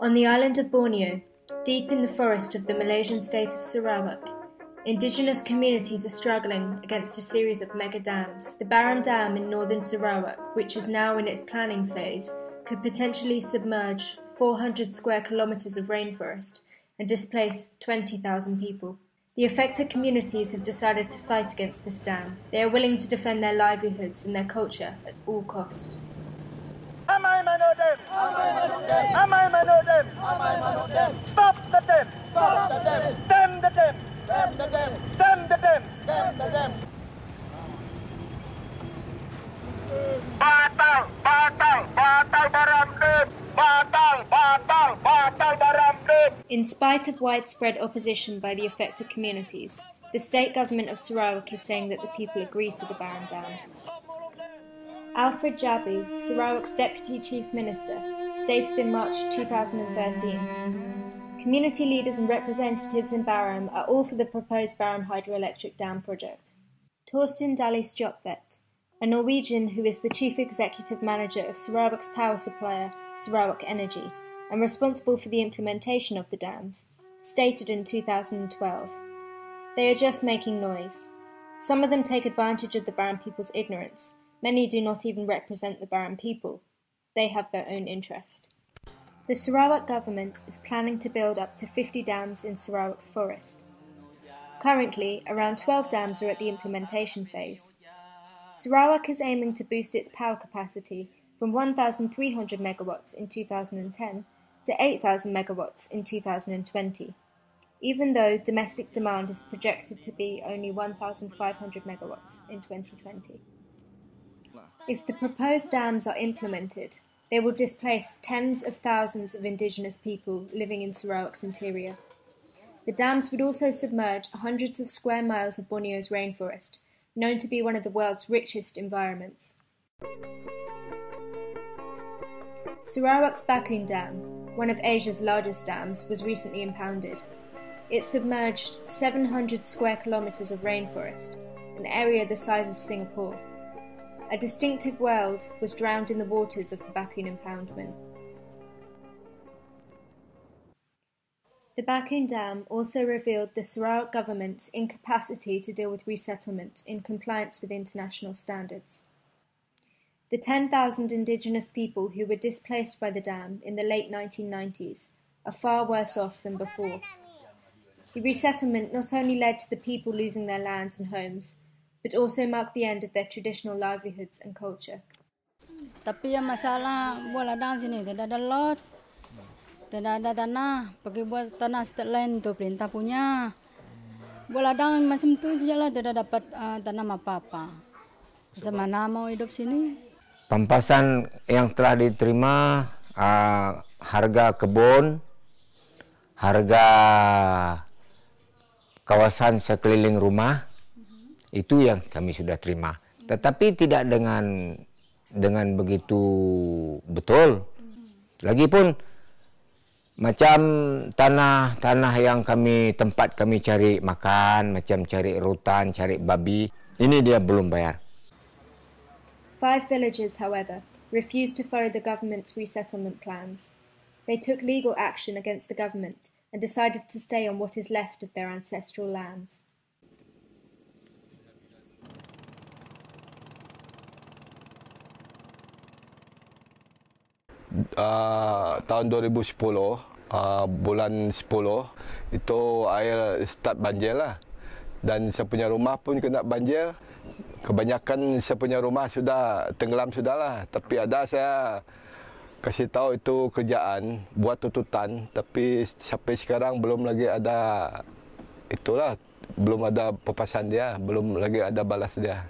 On the island of Borneo, deep in the forest of the Malaysian state of Sarawak, Indigenous communities are struggling against a series of mega dams. The Baram Dam in northern Sarawak, which is now in its planning phase, could potentially submerge 400 square kilometres of rainforest and displace 20,000 people. The affected communities have decided to fight against this dam. They are willing to defend their livelihoods and their culture at all cost. Amai manodem! Amai manodem! Amai manodem! Amai manodem! Stop the dam! Stop the dam! Dam the dam! Dam the dam! Dam the dam! Dam the dam! Batal! Batal! Batal Baram Dam! Batal! Batal! Batal Baram Dam! In spite of widespread opposition by the affected communities, the state government of Sarawak is saying that the people agree to the Baram Dam. Alfred Jabu, Sarawak's Deputy Chief Minister, stated in March 2013, "Community leaders and representatives in Baram are all for the proposed Baram hydroelectric dam project." Torsten Daly-Stjopvet, a Norwegian who is the Chief Executive Manager of Sarawak's power supplier, Sarawak Energy, and responsible for the implementation of the dams, stated in 2012, "They are just making noise. Some of them take advantage of the Baram people's ignorance. Many do not even represent the Baram people. They have their own interest." The Sarawak government is planning to build up to 50 dams in Sarawak's forest. Currently, around 12 dams are at the implementation phase. Sarawak is aiming to boost its power capacity from 1,300 megawatts in 2010 to 8,000 megawatts in 2020, even though domestic demand is projected to be only 1,500 megawatts in 2020. If the proposed dams are implemented, they will displace tens of thousands of Indigenous people living in Sarawak's interior. The dams would also submerge hundreds of square miles of Borneo's rainforest, known to be one of the world's richest environments. Sarawak's Bakun Dam, one of Asia's largest dams, was recently impounded. It submerged 700 square kilometres of rainforest, an area the size of Singapore. A distinctive world was drowned in the waters of the Bakun impoundment. The Bakun Dam also revealed the Sarawak government's incapacity to deal with resettlement in compliance with international standards. The 10,000 Indigenous people who were displaced by the dam in the late 1990s are far worse off than before. The resettlement not only led to the people losing their lands and homes, but also marked the end of their traditional livelihoods and culture. Tapi yang masalah bola dang sini tidak ada lot, tidak ada tanah. Pergi buat tanah state land tu perintah punya. Bola dang macam tu je lah, tidak dapat tanam apa-apa. Bagaimana mau hidup sini? Pampasan yang telah diterima, harga kebun, harga kawasan sekeliling rumah, itu yang kami sudah terima. Tetapi tidak dengan begitu betul. Lagipun macam tanah yang tempat kami cari makan, macam cari rutan, cari babi, ini dia belum bayar. 5 villages, however, refused to follow the government's resettlement plans. They took legal action against the government and decided to stay on what is left of their ancestral lands. Tahun 2010, bulan 10, itu air start banjir lah. Dan saya punya rumah pun kena banjir. Kebanyakan saya punya rumah sudah tenggelam sudah lah. Tapi ada saya kasih tahu itu kerjaan, buat tuntutan. Tapi sampai sekarang belum lagi ada, itulah, belum ada pepasan dia, belum lagi ada balas dia.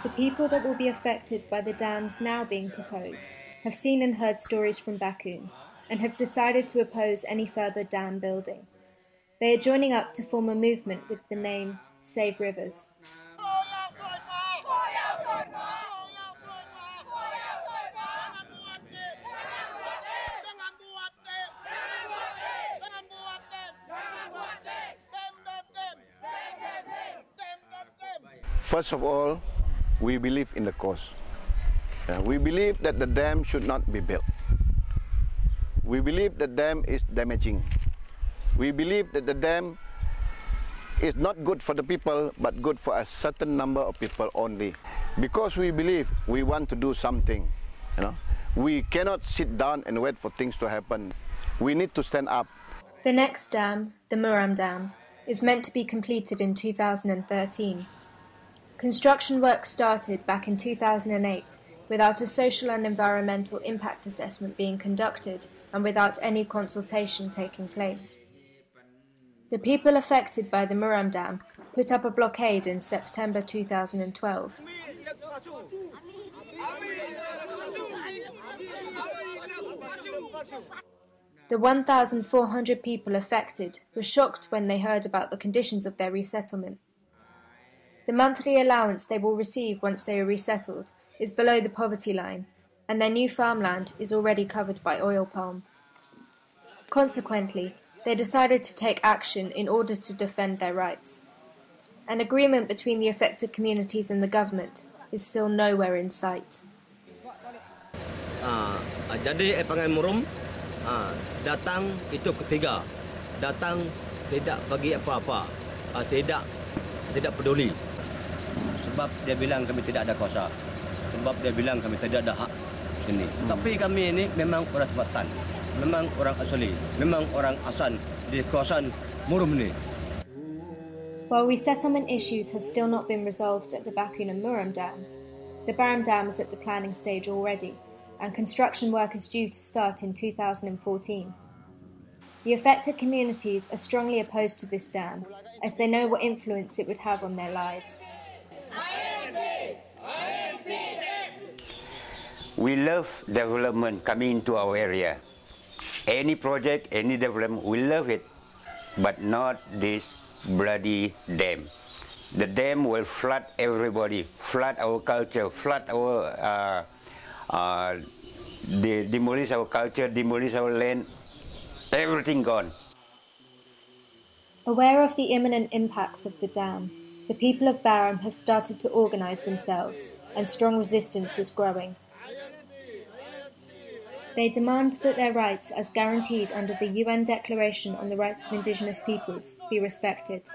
The people that will be affected by the dams now being proposed have seen and heard stories from Bakun and have decided to oppose any further dam building. They are joining up to form a movement with the name Save Rivers. First of all, we believe in the cause. We believe that the dam should not be built. We believe the dam is damaging. We believe that the dam is not good for the people, but good for a certain number of people only. Because we believe we want to do something, we cannot sit down and wait for things to happen. We need to stand up. The next dam, the Murum Dam, is meant to be completed in 2013. Construction work started back in 2008 without a social and environmental impact assessment being conducted and without any consultation taking place. The people affected by the Murum Dam put up a blockade in September 2012. The 1,400 people affected were shocked when they heard about the conditions of their resettlement. The monthly allowance they will receive once they are resettled is below the poverty line, and their new farmland is already covered by oil palm. Consequently, they decided to take action in order to defend their rights. An agreement between the affected communities and the government is still nowhere in sight. Jadi Pangai Murum datang itu ketiga, datang tidak bagi apa-apa, tidak peduli. Sebab dia bilang kami tidak ada kuasa, sebab dia bilang kami tidak ada hak sini. Tapi kami ini memang orang tempatan, memang orang asli, memang orang asal di kawasan Murum ini. While resettlement issues have still not been resolved at the Bakun and Murum dams, the Barham Dam is at the planning stage already, and construction work is due to start in 2014. The affected communities are strongly opposed to this dam, as they know what influence it would have on their lives. We love development coming into our area. Any project, any development, we love it, but not this bloody dam. The dam will flood everybody, flood our culture, flood our, demolish our culture, demolish our land, everything gone. Aware of the imminent impacts of the dam, the people of Barham have started to organise themselves, and strong resistance is growing. They demand that their rights, as guaranteed under the UN Declaration on the Rights of Indigenous Peoples, be respected.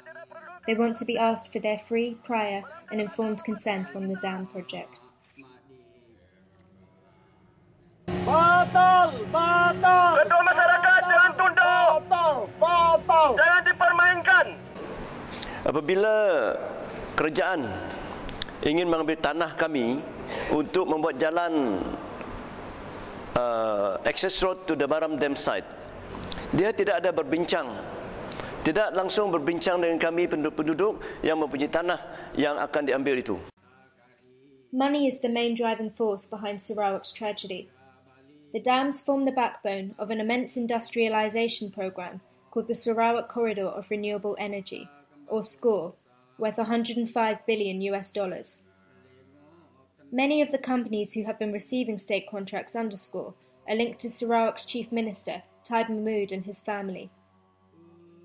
They want to be asked for their free, prior and informed consent on the dam project. Batal! Batal! Kedua masyarakat jangan tunduk! Batal! Batal! Jangan dipermainkan! Apabila kerajaan ingin mengambil tanah kami untuk membuat jalan access road to the Barham Dam site, dia tidak ada berbincang, tidak langsung berbincang dengan kami penduduk yang mempunyai tanah yang akan diambil itu. Money is the main driving force behind Sarawak's tragedy. The dams form the backbone of an immense industrialisation programme called the Sarawak Corridor of Renewable Energy, or SCORE, worth $105 billion. Many of the companies who have been receiving state contracts under SCORE are linked to Sarawak's Chief Minister, Taib Mahmood, and his family.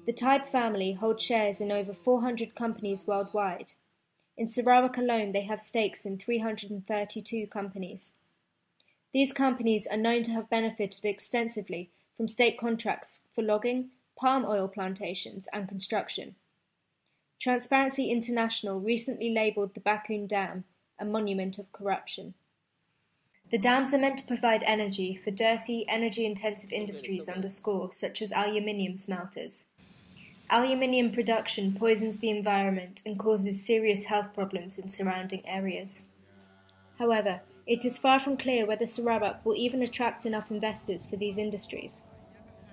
The Taib family hold shares in over 400 companies worldwide. In Sarawak alone, they have stakes in 332 companies. These companies are known to have benefited extensively from state contracts for logging, palm oil plantations, and construction. Transparency International recently labelled the Bakun Dam a monument of corruption. The dams are meant to provide energy for dirty, energy-intensive industries under SCORE, such as aluminium smelters. Aluminium production poisons the environment and causes serious health problems in surrounding areas. However, it is far from clear whether Sarawak will even attract enough investors for these industries.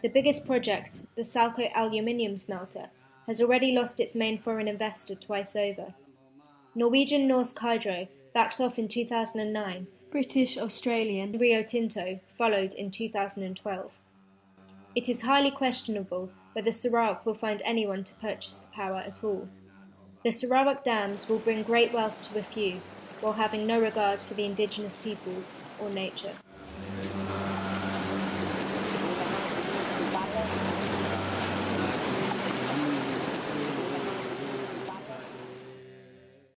The biggest project, the Salco aluminium smelter, has already lost its main foreign investor twice over. Norwegian Norsk Hydro backed off in 2009, British, Australian Rio Tinto followed in 2012. It is highly questionable whether Sarawak will find anyone to purchase the power at all. The Sarawak dams will bring great wealth to a few, while having no regard for the Indigenous peoples or nature.